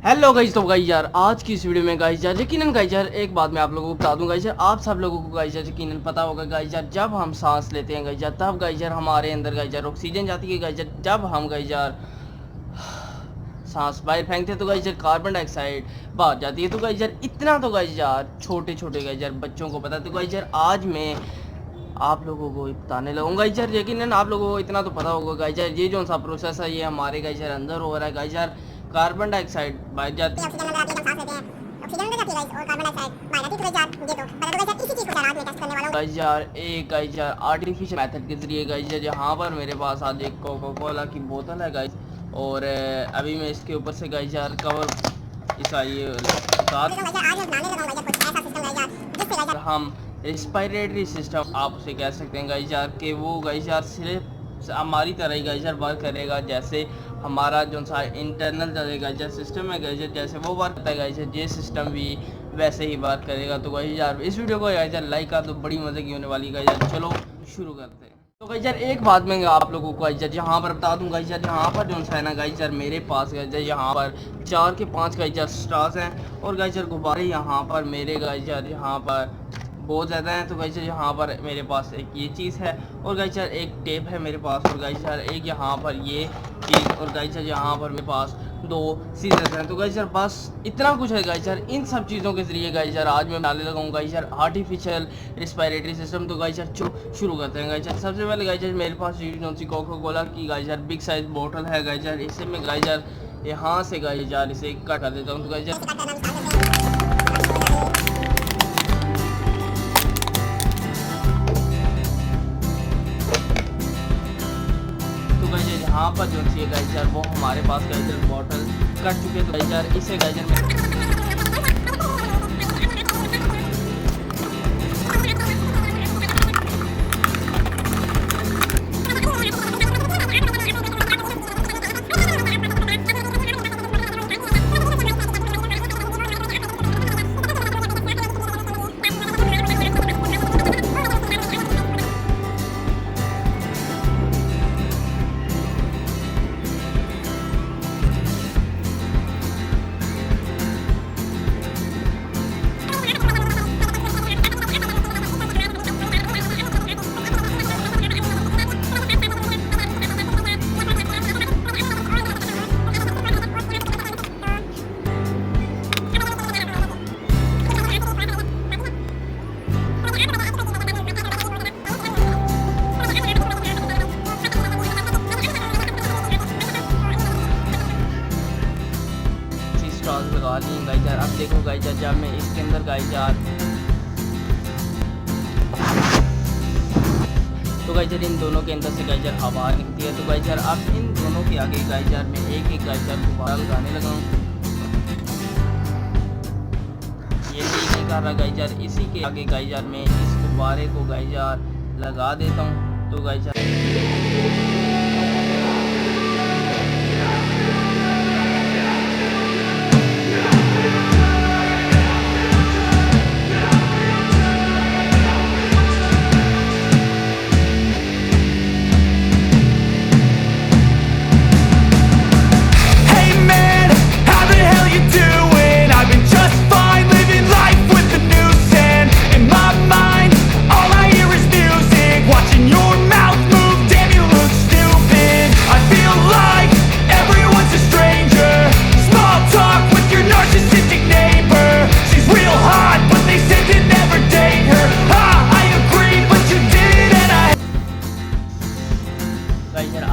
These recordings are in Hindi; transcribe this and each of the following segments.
Hello guys. तो गाइस यार आज की इस वीडियो में गाइस यार यकीनन गाइस यार एक बात मैं आप लोगों को बता दूं गाइस यार, आप सब लोगों को गाइस यार यकीनन पता होगा गाइस यार, जब हम सांस लेते हैं गाइस यार तब गाइस यार हमारे अंदर गाइस यार ऑक्सीजन जाती है गाइस यार। जब हम गाइस यार सांस बाहर फेंकते हैं तो गाइस यार कार्बन डाइऑक्साइड बाहर जाती है। तो गाइस यार इतना तो गाइस यार छोटे छोटे गाइस यार बच्चों को पता है। तो गाइस यार आज मैं आप लोगों को बताने लगूंगा गाइस यार, यकीनन आप लोगों को इतना तो पता होगा गाइस यार, ये जो सा प्रोसेस है ये हमारे गाइस यार अंदर हो रहा है गाइस यार। कार्बन डाइऑक्साइड बाहर जाती है, ऑक्सीजन अंदर आती है, सांस लेते हैं, ऑक्सीजन अंदर जाती है गाइस और कार्बन डाइऑक्साइड बाहर जाती है। तो गाइस यार ये तो पता तो गाइस यार इसी चीज को आज मैं टेस्ट करने वाला हूं गाइस यार। एक गाइस यार आर्टिफिशियल मेथड के जरिए गाइस यार यहाँ पर मेरे पास आज एक कोका कोला की बोतल है गाइस, और अभी मैं इसके ऊपर से गाइस यार कवर इसका ये हम रेस्पिरेटरी सिस्टम आप उसे कह सकते हैं गाइस यार, कि वो गाइस यार सिर्फ हमारी तरह ही गाइस यार वर्क करेगा, जैसे हमारा जो सा इंटरनल गाइस यार सिस्टम है गाइस यार, जैसे वो वर्क करता है गाइस यार ये सिस्टम भी वैसे ही वर्क करेगा। तो गाइस यार इस वीडियो को गाइस यार लाइक कर दो, बड़ी मजे की होने वाली गाइस यार। चलो शुरू करते हैं। तो गाइस यार एक बात मैं आप लोगों को गाइस यार यहाँ पर बता दूँ गाइस यार, यहाँ पर जो है ना गाइस यार मेरे पास गाइस यार यहाँ पर 4 के 5 गाइस यार स्टार्स हैं, और गाइस यार गुब्बारे यहाँ पर मेरे गाइस यार यहाँ पर बहुत ज़्यादा हैं। तो गाइस यार यहाँ पर मेरे पास एक ये चीज़ है, और गाइस यार एक टेप है मेरे पास, और गाइस यार एक यहाँ पर ये चीज़, और गाइस यार यहाँ पर मेरे पास 2 सीजर्स हैं। तो गाइस यार बस इतना कुछ है गाइस यार। इन सब चीज़ों के जरिए गाइस यार आज मैं बनाने लगा हूँ गाइस यार आर्टिफिशियल रिस्पिरेटरी सिस्टम। तो गाइस यार शुरू करते हैं गाइस यार। सबसे पहले गाइस यार मेरे पास जो सी कोका कोला की गाइस यार बिग साइज बोतल है गाइस यार, इससे मैं गाइस यार यहाँ से गाइस यार इसे कट कर देता हूँ। तो गाइस यार यहाँ पर जो सी गाइस यार वो हमारे पास गाइस यार बॉटल कट चुके हैं। तो गाइस यार इसे गाइस यार लगा ली गाइस यार। अब देखो गाइस यार जब मैं इसके अंदर गाइस यार तो गाइस यार इन दोनों के अंदर से गाइस यार हवा निकलती है। तो गाइस यार अब इन दोनों के आगे गाइस यार मैं एक एक गाइस यार गुब्बारा लगाने लगा हूँ। ये नहीं कर रहा गाइस यार, इसी के आगे गाइस यार मैं इस गुब्बारे को गाइस यार लगा देता हूँ। तो गाइस यार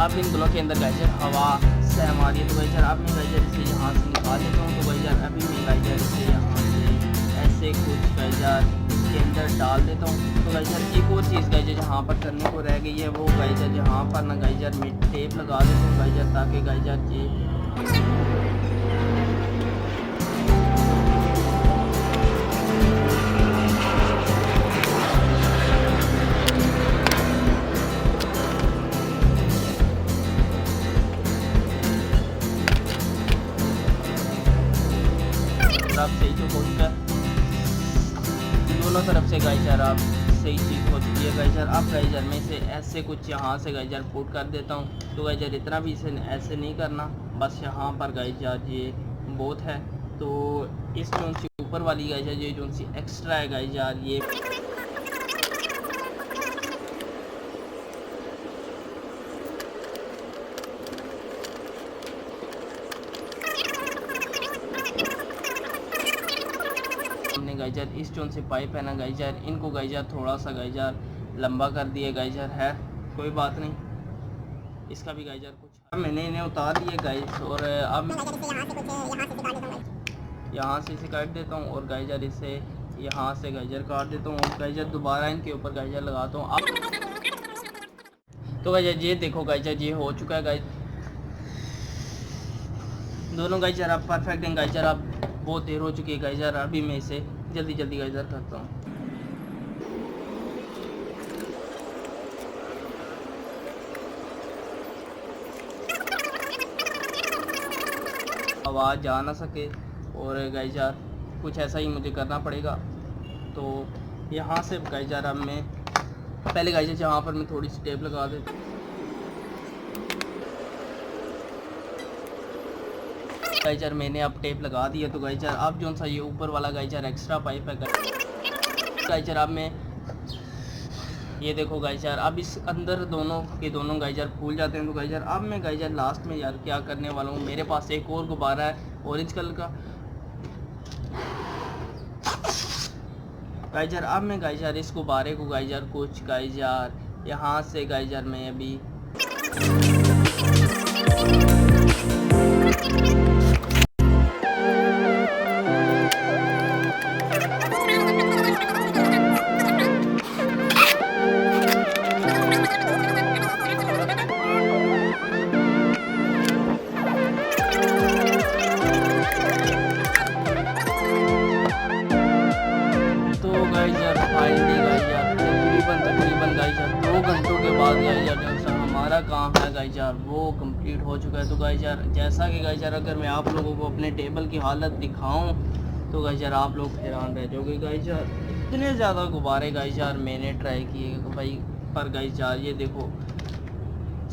अब इन दोनों के अंदर गाइस यार हवा सहम आ रही है। तो गाइस यार अब मैं गाइस यार इसे यहाँ से निकाल लेता हूँ। तो गाइस यार अभी मैं गाइस यार इसे यहाँ से ऐसे कुछ गाइस यार इसके अंदर डाल देता हूँ। तो गाइस यार एक और चीज़ गाइस यार जहाँ पर करने को रह गई है वो गाइस यार जहाँ पर ना गाइस यार मैं टेप लगा देता हूँ गाइस यार, ताकि गाइस यार ये तरफ सही जो हो चुका है, दोनों तरफ से गाइस यार आप सही चीज़ हो चुकी है गाइस यार। अब गाइस यार मैं इसे ऐसे कुछ यहाँ से गाइस यार पुट कर देता हूँ। तो गाइस यार इतना भी इसे ऐसे नहीं करना, बस यहाँ पर गाइस यार ये बहुत है। तो इस जोन सी ऊपर वाली गाइस यार ये जोन सी एक्स्ट्रा है गाइस यार, ये हमने गाइस यार इस जोन से पाइप है ना गाइस यार, इनको गाइस यार थोड़ा सा गाइस यार लंबा कर दिए गाइस यार, है कोई बात नहीं, इसका भी गाइस यार कुछ मैंने इन्हें उतार दिए गाइस। और अब यहाँ से इसे काट देता हूँ और गाइस यार इसे यहाँ से गाइस यार काट देता हूँ और गाइस यार दोबारा इनके ऊपर गाइस यार लगाता हूँ। अब तो गाइस यार ये देखो गाइस यार ये हो चुका है गाइस, दोनों गाइस यार अब परफेक्ट हैं गाइस यार। अब बहुत देर हो चुकी है गाइस यार, अभी मैं इसे जल्दी जल्दी गाइस यार करता हूँ। आवाज़ जा ना सके और गाइस यार कुछ ऐसा ही मुझे करना पड़ेगा। तो यहाँ से गाइस यार अब मैं पहले गाइस यार यहाँ पर मैं थोड़ी सी टेप लगा देता हूँ गाइस यार, मैंने अब टेप लगा दिया। तो गाइस यार अब जो सा ये ऊपर वाला गाइस यार एक्स्ट्रा पाइप है गाइस यार, अब मैं ये देखो गाइस यार अब इस अंदर दोनों के दोनों गाइस यार फूल जाते हैं। तो गाइस यार अब मैं गाइस यार लास्ट में यार क्या करने वाला हूँ, मेरे पास एक और गुब्बारा है ऑरेंज कलर का गाइस यार। अब मैं गाइस यार इस गुब्बारे को गाइस यार कुछ गाइस यार यहाँ से गाइस यार मैं अभी तकरीबन गाइस यार 2 घंटों के बाद गाइस यार जो सा हमारा काम है गाइस यार वो कंप्लीट हो चुका है। तो गाइस यार जैसा कि गाइस यार अगर मैं आप लोगों को अपने टेबल की हालत दिखाऊं तो गाइस यार आप लोग हैरान रह जाओगे गाइस यार, इतने ज़्यादा गुब्बारे गाइस यार मैंने ट्राई किए भाई, पर गाइस यार ये देखो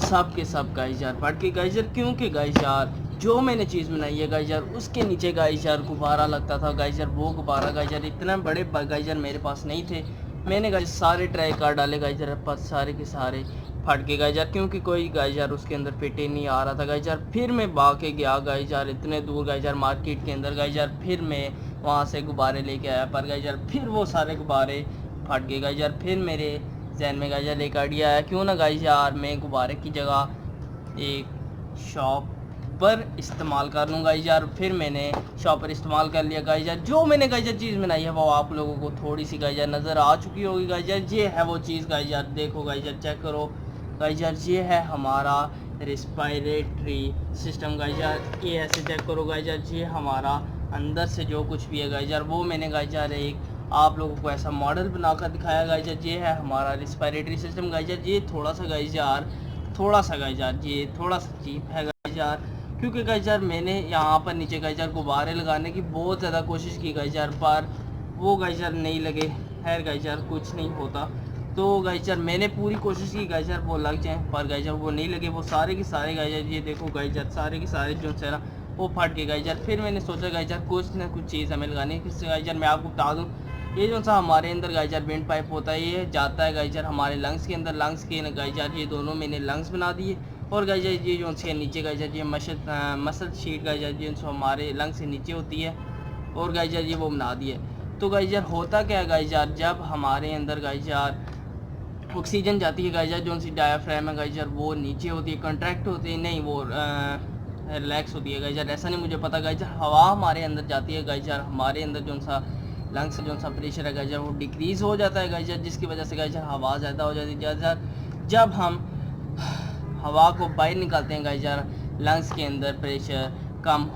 सब के सब गाइस यार फट के गाइस यार, क्योंकि गाइस यार जो मैंने चीज़ बनाई है गाइस यार उसके नीचे गाइस यार गुब्बारा लगता था गाइस यार, वो गुब्बारा गाइस यार इतना बड़े गाइस यार मेरे पास नहीं थे। मैंने गाइस सारे ट्राई कर डाले गाइस यार, पास सारे के सारे फट के गाइस यार, क्योंकि कोई गाइस यार उसके अंदर फिट ही नहीं आ रहा था गाइस यार। फिर मैं भाग के गया गाइस यार इतने दूर गाइस यार मार्केट के अंदर गाइस यार, फिर मैं वहाँ से गुब्बारे लेके आया, पर गाइस यार फिर वो सारे गुब्बारे फट गए गाइस यार। फिर मेरे जहन में गाइस यार एक आइडिया आया, क्यों ना गाइस यार मैं गुब्बारे की जगह एक शॉप पर इस्तेमाल कर लूँ गाइस यार। फिर मैंने शॉप पर इस्तेमाल कर लिया गाइस यार। जो मैंने गाइस यार चीज़ बनाई है वो आप लोगों को थोड़ी सी गाइस यार नज़र आ चुकी होगी गाइस यार। ये है वो चीज़ गाइस यार, देखो गाइस यार चेक करो गाइस यार, ये है हमारा रेस्पिरेटरी सिस्टम गाइस यार। ये ऐसे चेक करो गाइस यार, ये हमारा अंदर से जो कुछ भी है गाइस यार वो मैंने गाइस यार एक आप लोगों को ऐसा मॉडल बनाकर दिखाया गाइस यार। ये है हमारा रेस्पिरेटरी सिस्टम गाइस यार। ये थोड़ा सा गाइस यार ये थोड़ा सा चीप है गाइस यार, क्योंकि गाइस यार मैंने यहाँ पर नीचे गाइस यार गुब्बारे लगाने की बहुत ज़्यादा कोशिश की गाइस यार, पर वो गाइस यार नहीं लगे। खैर गाइस यार कुछ नहीं होता। तो गाइस यार मैंने पूरी कोशिश की गाइस यार वो लग जाए, पर गाइस यार वो नहीं लगे। वो सारे के सारे गाइस यार ये देखो गाइस यार सारे के सारे जो है ना वो फट गए गाइस यार। फिर मैंने सोचा गाइस यार कुछ ना कुछ चीज़ हमें लगानी है। किससे गाइस यार मैं आपको बता दूँ, ये जो सा हमारे अंदर गाइस यार विंड पाइप होता है, ये जाता है गाइस यार हमारे लंग्स के अंदर। लंग्स के गाइस यार ये दोनों मैंने लंग्स बना दिए, और गाइस यार ये जो से नीचे गाइस यार ये मसल शीट गाइस यार ये हमारे लंग से नीचे होती है, और गाइस यार ये वो बना दिए। तो गाइस यार होता क्या है गाइस यार, जब हमारे अंदर गाइस यार ऑक्सीजन जाती है गाइस यार, जो सी डायाफ्राम है गाइस यार वो नीचे होती है, कंट्रैक्ट होती है, नहीं वो रिलैक्स होती है गाइस यार, ऐसा नहीं मुझे पता गाइस यार। हवा हमारे अंदर जाती है गाइस यार, हमारे अंदर जो सा लंग्स जो सा प्रेशर है गाइस यार वो डिक्रीज़ हो जाता है गाइस यार, जिसकी वजह से गाइस यार हवा ज़्यादा हो जाती है गाइस यार। जब हम हवा को बाहर निकालते हैं गाइस यार, लंग्स के अंदर प्रेशर कम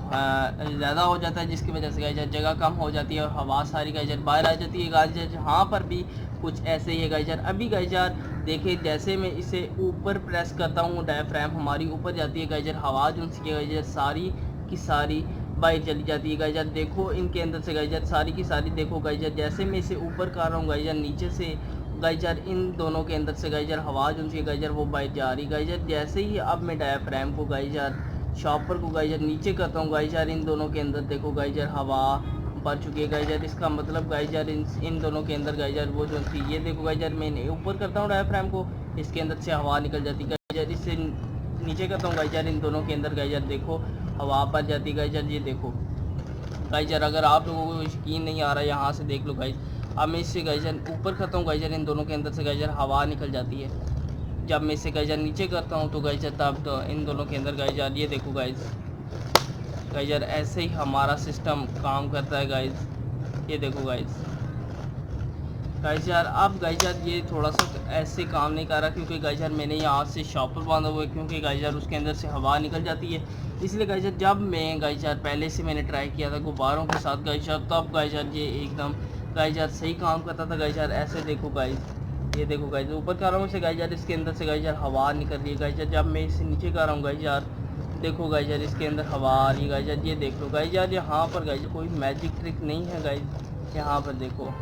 ज़्यादा हो जाता है, जिसकी वजह से गाइस यार जगह कम हो जाती है और हवा सारी गाइस यार बाहर आ जाती है गाइस यार। यहाँ पर भी कुछ ऐसे ही है गाइस यार। अभी गाइस यार देखिए जैसे मैं इसे ऊपर प्रेस करता हूँ, डायफ्राम हमारी ऊपर जाती है गाइस यार, हवा जो सी गाइस यार सारी की सारी बाहर चली जाती है गाइस यार। देखो इनके अंदर से गाइस यार सारी की सारी देखो गाइस यार, जैसे मैं इसे ऊपर कर रहा हूँ गाइस यार, नीचे से गाइस यार इन दोनों के अंदर से गाइस यार हवा जो सी गाइस यार वो बाहर जा रही गाइस यार। जैसे ही अब मैं डायफ्राम को गाइस यार शॉपर को गाइस यार नीचे करता हूँ गाइस यार, इन दोनों के अंदर देखो गाइस यार हवा भर चुकी है गाइस यार। इसका मतलब गाइस यार इन दोनों के अंदर गाइस यार वो जो थी, ये देखो गाइस यार मैंने ऊपर करता हूँ डायाफ्राम को, इसके अंदर से हवा निकल जाती है गाइस यार। इससे नीचे करता हूँ गाइस यार, इन दोनों के अंदर गाइस यार देखो हवा भर जाती है गाइस यार। ये देखो गाइस यार, अगर आप लोगों को यकीन नहीं आ रहा यहाँ से देख लो गाइस। अब मैं इससे गाइस यार ऊपर करता हूँ गाइस यार, इन दोनों के अंदर से गाइस यार हवा निकल जाती है। जब मैं इसे गाइस यार नीचे करता हूँ तो गाइस यार तब तो इन दोनों के अंदर गाइस यार ये देखो गाइस यार ऐसे ही हमारा सिस्टम काम करता है गाइस। ये देखो गाइस यार अब गाइस यार ये थोड़ा सा ऐसे काम नहीं कर रहा, क्योंकि गाइस यार मैंने यहाँ से शॉपर बांधा हुआ है, क्योंकि गाइस यार उसके अंदर से हवा निकल जाती है। इसलिए गाइस यार जब मैं गाइस यार पहले से मैंने ट्राई किया था गुब्बारों के साथ गाइस यार, तब गाइस यार ये एकदम गाइस यार सही काम करता था गाइस यार। ऐसे देखो गाइस, ये देखो गाइस ऊपर कर रहा हूँ इसे गाइस यार, इसके अंदर से गाइस यार हवा निकल रही है गाइस यार। जब मैं इसे नीचे कर रहा हूँ गाइस यार, देखो गाइस यार इसके अंदर हवा आ रही है गाइस यार। ये देख लो गाइस यार, यहाँ पर गाइस कोई मैजिक ट्रिक नहीं है गाइस, यहाँ पर देखो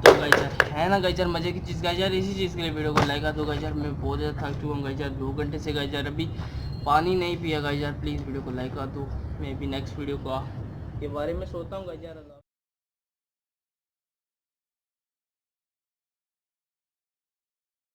तो गाइस यार है ना गाइस यार मजे की चीज़ गाइस यार। इसी चीज़ के लिए वीडियो को लाइक कर दो गाइस यार। मैं बहुत ज़्यादा थक चुका हूँ गाइस यार, 2 घंटे से गाइस यार अभी पानी नहीं पिया गाइस यार। प्लीज़ वीडियो को लाइक कर दो, मैं भी नेक्स्ट वीडियो के बारे में सोचता हूँ गाइस यार।